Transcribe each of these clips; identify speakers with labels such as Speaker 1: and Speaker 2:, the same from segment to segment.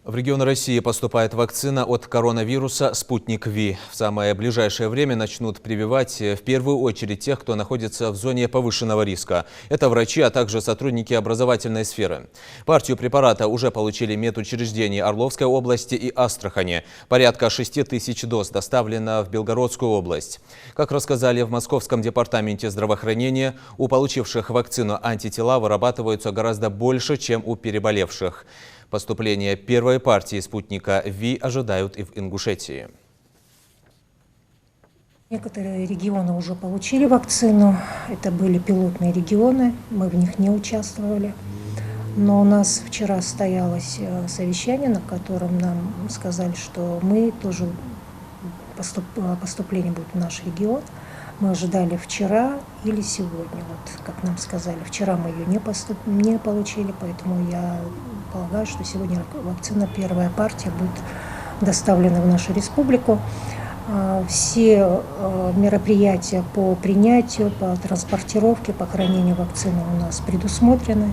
Speaker 1: В регион России поступает вакцина от коронавируса «Спутник Ви». В самое ближайшее время начнут прививать в первую очередь тех, кто находится в зоне повышенного риска. Это врачи, а также сотрудники образовательной сферы. Партию препарата уже получили медучреждения Орловской области и Астрахани. Порядка 6 тысяч доз доставлено в Белгородскую область. Как рассказали в Московском департаменте здравоохранения, у получивших вакцину антитела вырабатываются гораздо больше, чем у переболевших. Поступление первой партии спутника Ви ожидают и в Ингушетии.
Speaker 2: Некоторые регионы уже получили вакцину. Это были пилотные регионы, мы в них не участвовали. Но у нас вчера состоялось совещание, на котором нам сказали, что мы тоже поступление будет в наш регион. Мы ожидали вчера или сегодня, вот как нам сказали. Вчера мы ее не получили, поэтому я полагаю, что сегодня вакцина, первая партия, будет доставлена в нашу республику. Все мероприятия по принятию, по транспортировке, по хранению вакцины у нас предусмотрены.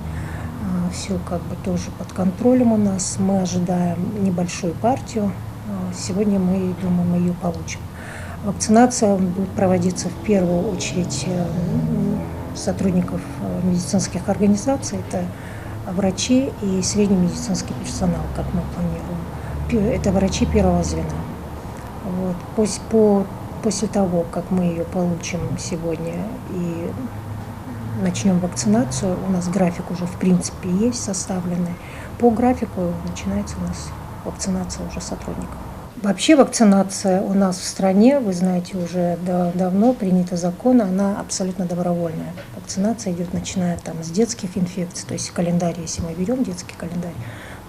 Speaker 2: Все как бы тоже под контролем у нас. Мы ожидаем небольшую партию. Сегодня мы думаем, мы ее получим. Вакцинация будет проводиться в первую очередь сотрудников медицинских организаций. Это врачи и средний медицинский персонал, как мы планируем. Это врачи первого звена. Вот. После того, как мы ее получим сегодня и начнем вакцинацию, у нас график уже в принципе есть составленный. По графику начинается у нас вакцинация уже сотрудников. Вообще вакцинация у нас в стране, вы знаете, уже давно принят закон, она абсолютно добровольная. Вакцинация идет начиная там, с детских инфекций, то есть календарь, если мы берем детский календарь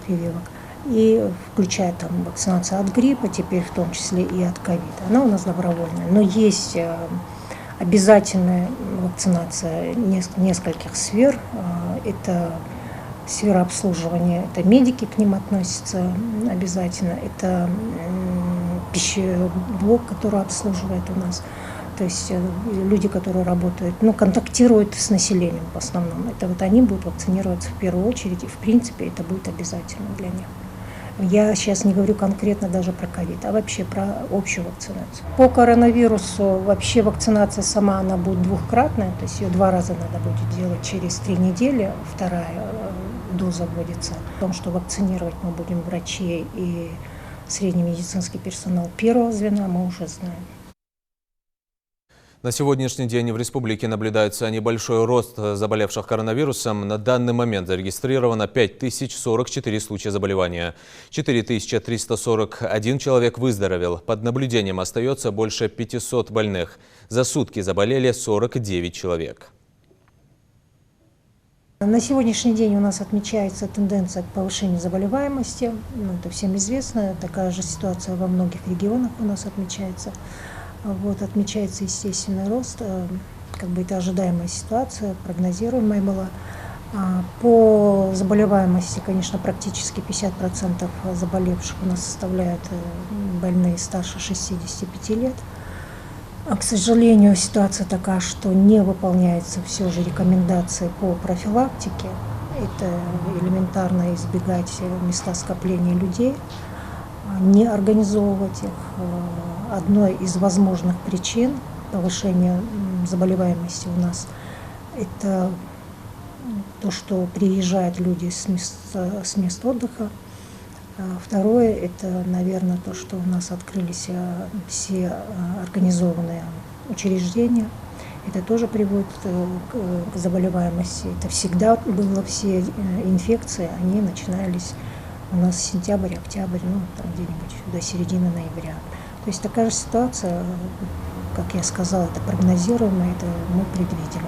Speaker 2: прививок, и включая там вакцинацию от гриппа, теперь в том числе и от ковида. Она у нас добровольная, но есть обязательная вакцинация нескольких сфер. Это сфера обслуживания, это медики к ним относятся обязательно, это пищеблок, который обслуживает у нас, то есть люди, которые работают, контактируют с населением в основном. Это вот они будут вакцинироваться в первую очередь, и в принципе это будет обязательно для них. Я сейчас не говорю конкретно даже про ковид, а вообще про общую вакцинацию. По коронавирусу вообще вакцинация сама, она будет двухкратная, то есть ее 2 раза надо будет делать через 3 недели, вторая доза вводится. О том, что вакцинировать мы будем врачей и средний медицинский персонал первого звена, мы уже знаем.
Speaker 1: На сегодняшний день в республике наблюдается небольшой рост заболевших коронавирусом. На данный момент зарегистрировано 5044 случая заболевания. 4341 человек выздоровел. Под наблюдением остается больше 500 больных. За сутки заболели 49 человек.
Speaker 2: На сегодняшний день у нас отмечается тенденция к повышению заболеваемости. Это всем известно. Такая же ситуация во многих регионах у нас отмечается. Вот, отмечается естественный рост. Это ожидаемая ситуация, прогнозируемая была. По заболеваемости, конечно, практически 50% заболевших у нас составляют больные старше 65 лет. К сожалению, ситуация такая, что не выполняются все же рекомендации по профилактике. Это элементарно избегать места скопления людей, не организовывать их. Одной из возможных причин повышения заболеваемости у нас это то, что приезжают люди с мест отдыха. Второе, это, наверное, то, что у нас открылись все организованные учреждения. Это тоже приводит к заболеваемости. Это всегда было, все инфекции, они начинались у нас сентябрь, октябрь, там где-нибудь до середины ноября. То есть такая же ситуация, как я сказала, это прогнозируемо, это мы предвидели.